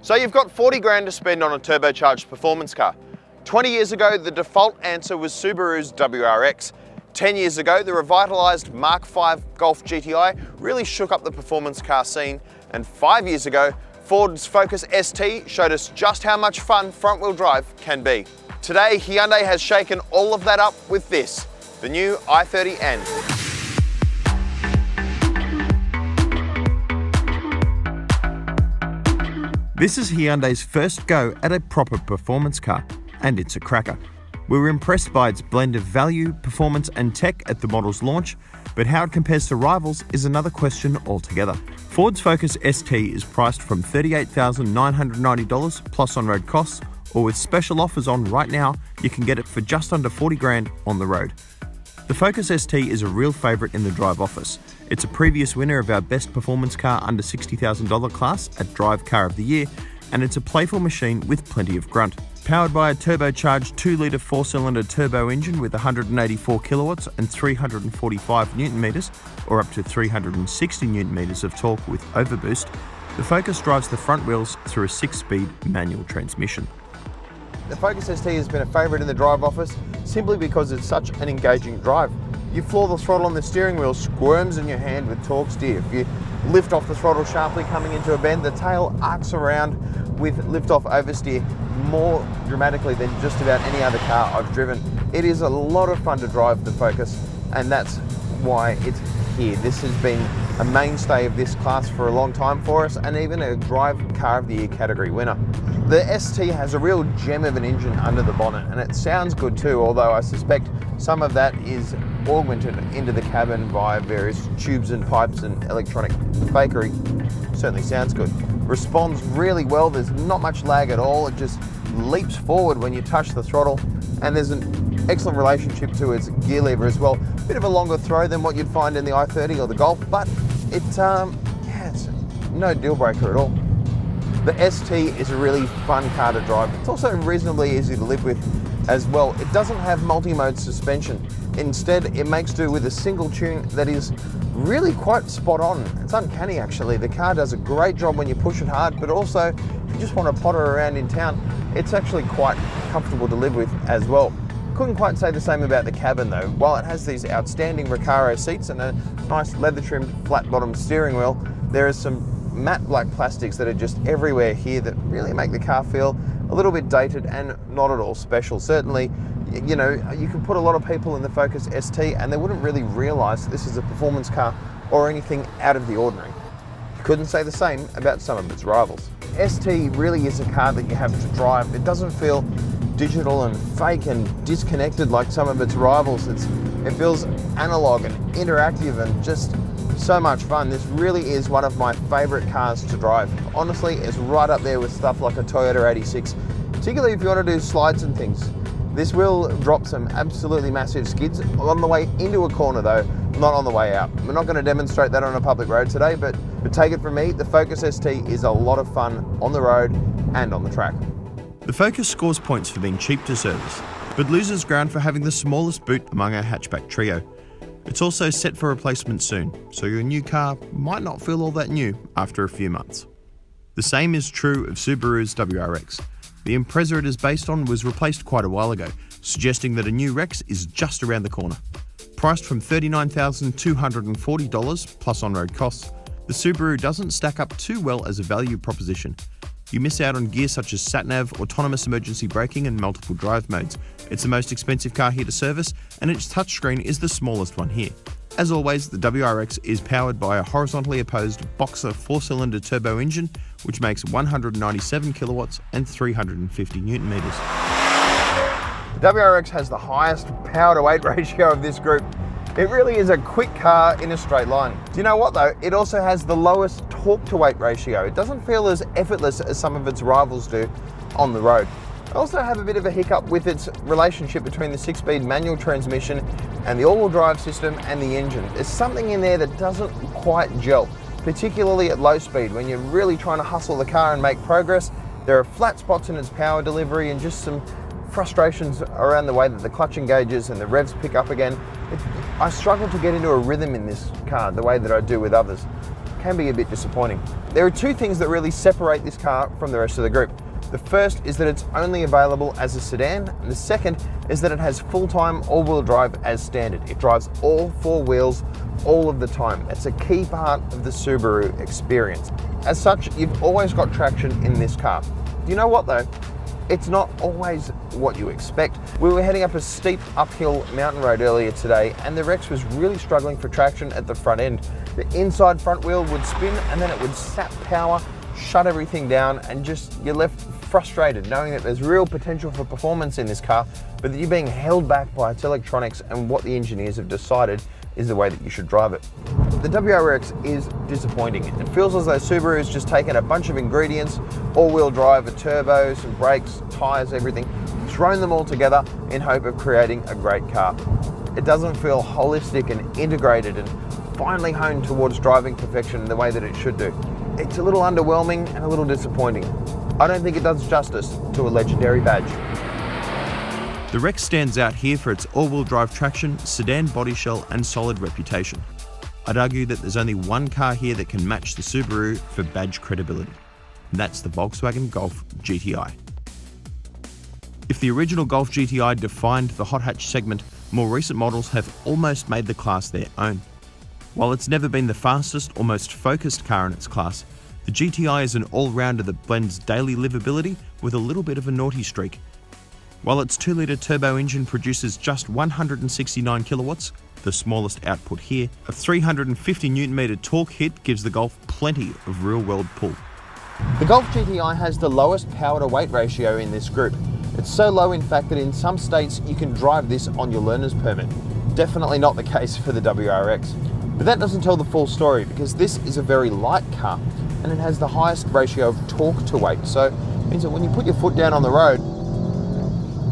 So you've got 40 grand to spend on a turbocharged performance car. 20 years ago, the default answer was Subaru's WRX. 10 years ago, the revitalised Mark V Golf GTI really shook up the performance car scene. And 5 years ago, Ford's Focus ST showed us just how much fun front-wheel drive can be. Today, Hyundai has shaken all of that up with this, the new i30N. This is Hyundai's first go at a proper performance car, and it's a cracker. We were impressed by its blend of value, performance and tech at the model's launch, but how it compares to rivals is another question altogether. Ford's Focus ST is priced from $38,990 plus on-road costs, or with special offers on right now, you can get it for just under 40 grand on the road. The Focus ST is a real favourite in the drive office. It's a previous winner of our best performance car under $60,000 class at Drive Car of the Year, and it's a playful machine with plenty of grunt. Powered by a turbocharged 2-litre 4-cylinder turbo engine with 184 kilowatts and 345 newton meters, or up to 360 newton meters of torque with overboost, the Focus drives the front wheels through a 6-speed manual transmission. The Focus ST has been a favourite in the drive office simply because it's such an engaging drive. You floor the throttle on the steering wheel squirms in your hand with torque steer. If you lift off the throttle sharply coming into a bend, the tail arcs around with lift-off oversteer more dramatically than just about any other car I've driven. It is a lot of fun to drive the Focus, and that's why it's here. This has been a mainstay of this class for a long time for us, and even a Drive Car of the Year category winner. The ST has a real gem of an engine under the bonnet, and it sounds good too, although I suspect some of that is augmented into the cabin via various tubes and pipes and electronic fakery. Certainly sounds good. Responds really well, there's not much lag at all, it just leaps forward when you touch the throttle, and there's an excellent relationship to its gear lever as well. Bit of a longer throw than what you'd find in the i30 or the Golf, but it's no deal breaker at all. The ST is a really fun car to drive. It's also reasonably easy to live with as well. It doesn't have multi-mode suspension. Instead, it makes do with a single tune that is really quite spot on. It's uncanny actually. The car does a great job when you push it hard, but also if you just want to potter around in town, it's actually quite comfortable to live with as well. Couldn't quite say the same about the cabin though. While it has these outstanding Recaro seats and a nice leather trimmed flat bottom steering wheel, there is some matte black plastics that are just everywhere here that really make the car feel a little bit dated and not at all special. Certainly, you know, you can put a lot of people in the Focus ST and they wouldn't really realise this is a performance car or anything out of the ordinary. Couldn't say the same about some of its rivals. ST really is a car that you have to drive. It doesn't feel digital and fake and disconnected like some of its rivals. It feels analog and interactive and just so much fun. This really is one of my favourite cars to drive. Honestly, it's right up there with stuff like a Toyota 86, particularly if you want to do slides and things. This will drop some absolutely massive skids on the way into a corner though, not on the way out. We're not going to demonstrate that on a public road today, but take it from me, the Focus ST is a lot of fun on the road and on the track. The Focus scores points for being cheap to service, but loses ground for having the smallest boot among our hatchback trio. It's also set for replacement soon, so your new car might not feel all that new after a few months. The same is true of Subaru's WRX. The Impreza it is based on was replaced quite a while ago, suggesting that a new Rex is just around the corner. Priced from $39,240 plus on-road costs, the Subaru doesn't stack up too well as a value proposition. You miss out on gear such as sat-nav, autonomous emergency braking and multiple drive modes. It's the most expensive car here to service, and its touchscreen is the smallest one here. As always, the WRX is powered by a horizontally opposed Boxer 4-cylinder turbo engine, which makes 197 kilowatts and 350 newton meters. The WRX has the highest power to weight ratio of this group. It really is a quick car in a straight line. Do you know what though? It also has the lowest torque to weight ratio. It doesn't feel as effortless as some of its rivals do on the road. I also have a bit of a hiccup with its relationship between the 6-speed manual transmission and the all-wheel drive system and the engine. There's something in there that doesn't quite gel, particularly at low speed when you're really trying to hustle the car and make progress. There are flat spots in its power delivery and just some frustrations around the way that the clutch engages and the revs pick up again. I struggle to get into a rhythm in this car the way that I do with others. can be a bit disappointing. There are two things that really separate this car from the rest of the group. The first is that it's only available as a sedan, and the second is that it has full-time all-wheel drive as standard. It drives all four wheels all of the time. That's a key part of the Subaru experience. As such, you've always got traction in this car. You know what though? It's not always what you expect. We were heading up a steep uphill mountain road earlier today, and the Rex was really struggling for traction at the front end. The inside front wheel would spin and then it would sap power, shut everything down, and just you're left frustrated knowing that there's real potential for performance in this car, but that you're being held back by its electronics and what the engineers have decided is the way that you should drive it. The WRX is disappointing. It feels as though Subaru has just taken a bunch of ingredients, all-wheel drive, a turbo, some brakes, tyres, everything, thrown them all together in hope of creating a great car. It doesn't feel holistic and integrated and finely honed towards driving perfection in the way that it should do. It's a little underwhelming and a little disappointing. I don't think it does justice to a legendary badge. The Rex stands out here for its all-wheel drive traction, sedan body shell and solid reputation. I'd argue that there's only one car here that can match the Subaru for badge credibility, and that's the Volkswagen Golf GTI. If the original Golf GTI defined the hot hatch segment, more recent models have almost made the class their own. While it's never been the fastest or most focused car in its class, the GTI is an all-rounder that blends daily livability with a little bit of a naughty streak. While its 2-litre turbo engine produces just 169 kilowatts, the smallest output here, a 350 Nm torque hit gives the Golf plenty of real-world pull. The Golf GTI has the lowest power to weight ratio in this group. It's so low in fact that in some states you can drive this on your learner's permit. Definitely not the case for the WRX. But that doesn't tell the full story, because this is a very light car and it has the highest ratio of torque to weight. So it means that when you put your foot down on the road,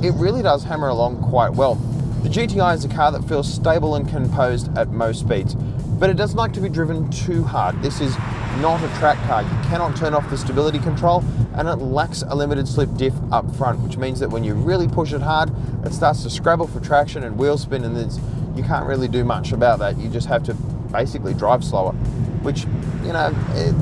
it really does hammer along quite well. The GTI is a car that feels stable and composed at most speeds, but it doesn't like to be driven too hard. This is not a track car. You cannot turn off the stability control, and it lacks a limited slip diff up front, which means that when you really push it hard, it starts to scrabble for traction and wheel spin, and you can't really do much about that. You just have to basically drive slower, which, you know,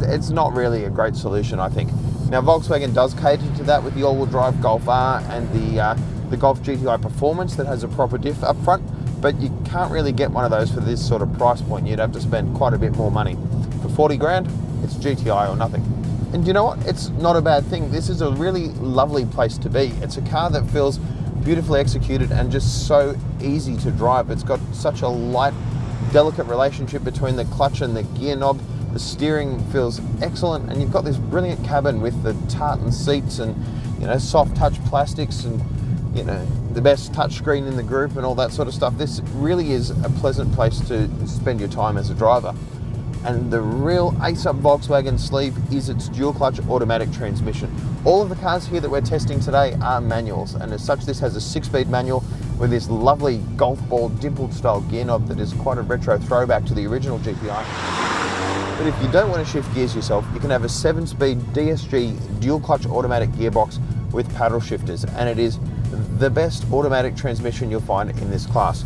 it's not really a great solution, I think. Now, Volkswagen does cater to that with the all-wheel drive Golf R and the Golf GTI Performance that has a proper diff up front, but you can't really get one of those for this sort of price point. You'd have to spend quite a bit more money. For 40 grand, it's GTI or nothing. And you know what? It's not a bad thing. This is a really lovely place to be. It's a car that feels beautifully executed and just so easy to drive. It's got such a light, delicate relationship between the clutch and the gear knob. The steering feels excellent, and you've got this brilliant cabin with the tartan seats and, you know, soft touch plastics and, you know, the best touchscreen in the group and all that sort of stuff. This really is a pleasant place to spend your time as a driver. And the real ace-up Volkswagen sleeve is its dual-clutch automatic transmission. All of the cars here that we're testing today are manuals, and as such this has a 6-speed manual with this lovely golf ball dimpled style gear knob that is quite a retro throwback to the original GTI. But if you don't want to shift gears yourself, you can have a 7-speed DSG dual-clutch automatic gearbox with paddle shifters, and it is the best automatic transmission you'll find in this class.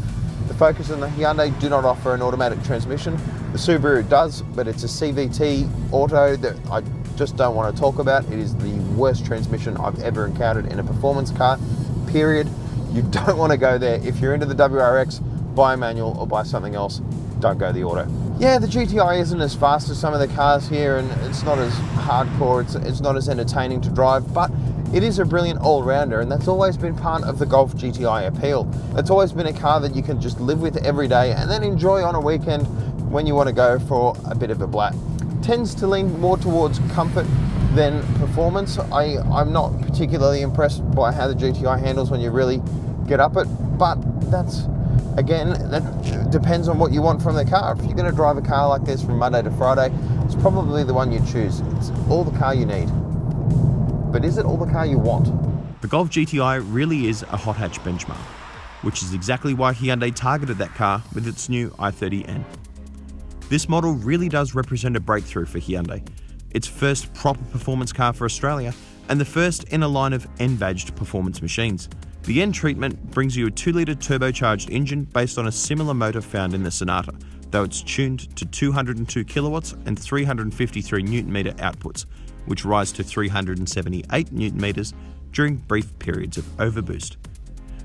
The Focus and the Hyundai do not offer an automatic transmission. The Subaru does, but it's a CVT auto that I just don't want to talk about. It is the worst transmission I've ever encountered in a performance car, period. You don't want to go there. If you're into the WRX, buy a manual or buy something else. Don't go the auto. Yeah, the GTI isn't as fast as some of the cars here, and it's not as hardcore, it's not as entertaining to drive, but it is a brilliant all-rounder, and that's always been part of the Golf GTI appeal. It's always been a car that you can just live with every day and then enjoy on a weekend when you want to go for a bit of a blat. Tends to lean more towards comfort than performance. I'm not particularly impressed by how the GTI handles when you really get up it, but that depends on what you want from the car. If you're going to drive a car like this from Monday to Friday, it's probably the one you choose. It's all the car you need. But is it all the car you want? The Golf GTI really is a hot hatch benchmark, which is exactly why Hyundai targeted that car with its new i30N. This model really does represent a breakthrough for Hyundai, its first proper performance car for Australia, and the first in a line of N-badged performance machines. The N treatment brings you a 2-litre turbocharged engine based on a similar motor found in the Sonata. though it's tuned to 202 kilowatts and 353 newton meter outputs, which rise to 378 newton meters during brief periods of overboost.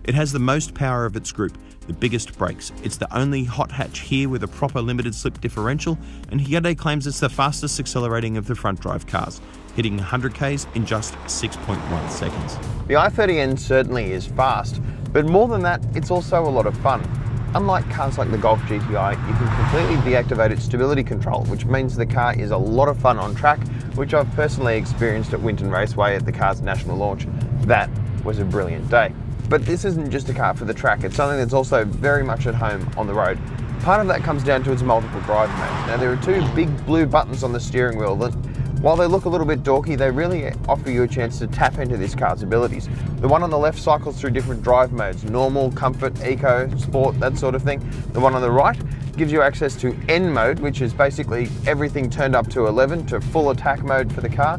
It has the most power of its group, the biggest brakes. It's the only hot hatch here with a proper limited slip differential, and Hyundai claims it's the fastest accelerating of the front drive cars, hitting 100 k's in just 6.1 seconds. The i30N certainly is fast, but more than that, it's also a lot of fun. Unlike cars like the Golf GTI, you can completely deactivate its stability control, which means the car is a lot of fun on track, which I've personally experienced at Winton Raceway at the car's national launch. That was a brilliant day. But this isn't just a car for the track, it's something that's also very much at home on the road. Part of that comes down to its multiple drive modes. Now there are two big blue buttons on the steering wheel that, while they look a little bit dorky, they really offer you a chance to tap into this car's abilities. The one on the left cycles through different drive modes: normal, comfort, eco, sport, that sort of thing. The one on the right gives you access to N mode, which is basically everything turned up to 11, to full attack mode for the car.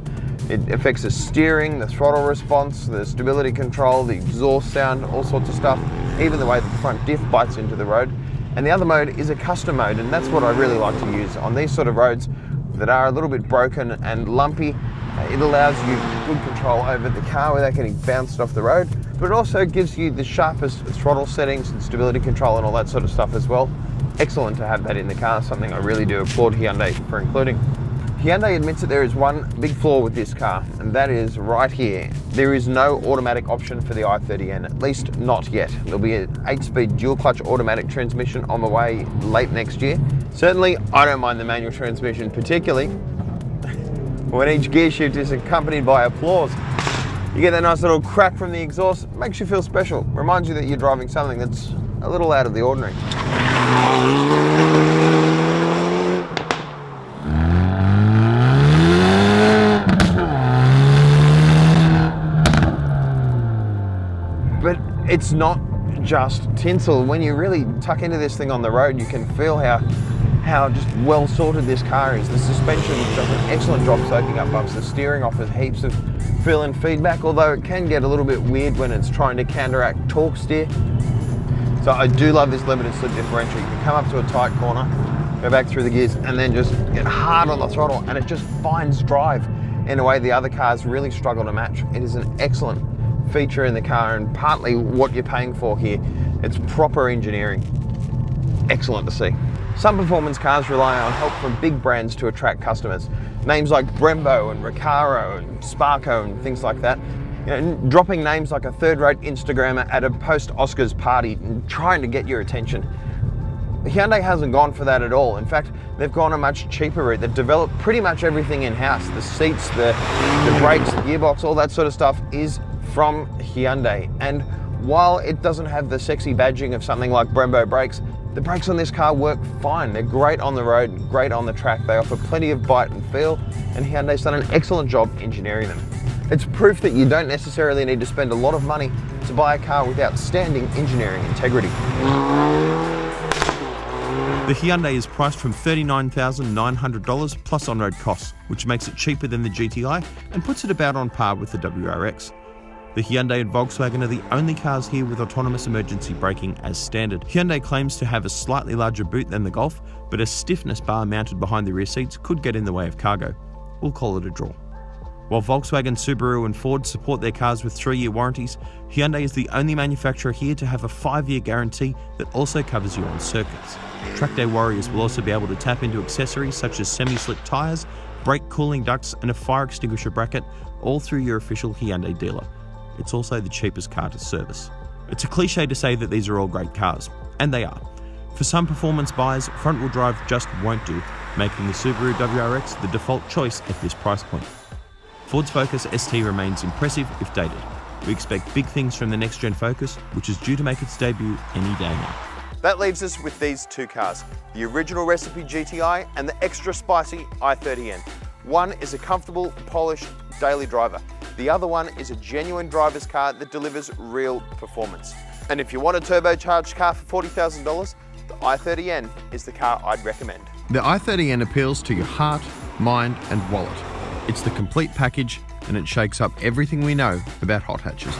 It affects the steering, the throttle response, the stability control, the exhaust sound, all sorts of stuff, even the way that the front diff bites into the road. And the other mode is a custom mode, and that's what I really like to use on these sort of roads that are a little bit broken and lumpy. It allows you good control over the car without getting bounced off the road, but it also gives you the sharpest throttle settings and stability control and all that sort of stuff as well. Excellent to have that in the car, something I really do applaud Hyundai for including. Hyundai admits that there is one big flaw with this car, and that is right here. There is no automatic option for the i30N, at least not yet. There'll be an 8-speed dual-clutch automatic transmission on the way late next year. Certainly, I don't mind the manual transmission particularly. When each gear shift is accompanied by applause, you get that nice little crack from the exhaust. It makes you feel special. Reminds you that you're driving something that's a little out of the ordinary. But it's not just tinsel. When you really tuck into this thing on the road, you can feel how just well sorted this car is. The suspension does an excellent job soaking up bumps. The steering offers heaps of feel and feedback, although it can get a little bit weird when it's trying to counteract torque steer. So I do love this limited slip differential. You can come up to a tight corner, go back through the gears, and then just get hard on the throttle, and it just finds drive in a way the other cars really struggle to match. It is an excellent feature in the car, and partly what you're paying for here. It's proper engineering. Excellent to see. Some performance cars rely on help from big brands to attract customers. Names like Brembo and Recaro and Sparco and things like that. You know, dropping names like a third-rate Instagrammer at a post-Oscars party and trying to get your attention. Hyundai hasn't gone for that at all. In fact, they've gone a much cheaper route. They've developed pretty much everything in-house. The seats, the brakes, the gearbox, all that sort of stuff is from Hyundai. And while it doesn't have the sexy badging of something like Brembo brakes, the brakes on this car work fine. They're great on the road, great on the track. They offer plenty of bite and feel, and Hyundai's done an excellent job engineering them. It's proof that you don't necessarily need to spend a lot of money to buy a car with outstanding engineering integrity. The Hyundai is priced from $39,900 plus on-road costs, which makes it cheaper than the GTI and puts it about on par with the WRX. The Hyundai and Volkswagen are the only cars here with autonomous emergency braking as standard. Hyundai claims to have a slightly larger boot than the Golf, but a stiffness bar mounted behind the rear seats could get in the way of cargo. We'll call it a draw. While Volkswagen, Subaru and Ford support their cars with 3-year warranties, Hyundai is the only manufacturer here to have a 5-year guarantee that also covers you on circuits. Track day warriors will also be able to tap into accessories such as semi-slick tyres, brake cooling ducts and a fire extinguisher bracket, all through your official Hyundai dealer. It's also the cheapest car to service. It's a cliche to say that these are all great cars, and they are. For some performance buyers, front-wheel drive just won't do, making the Subaru WRX the default choice at this price point. Ford's Focus ST remains impressive if dated. We expect big things from the next-gen Focus, which is due to make its debut any day now. That leaves us with these two cars, the original recipe GTI and the extra spicy i30N. One is a comfortable, polished daily driver. The other one is a genuine driver's car that delivers real performance. And if you want a turbocharged car for $40,000, the i30N is the car I'd recommend. The i30N appeals to your heart, mind and wallet. It's the complete package and it shakes up everything we know about hot hatches.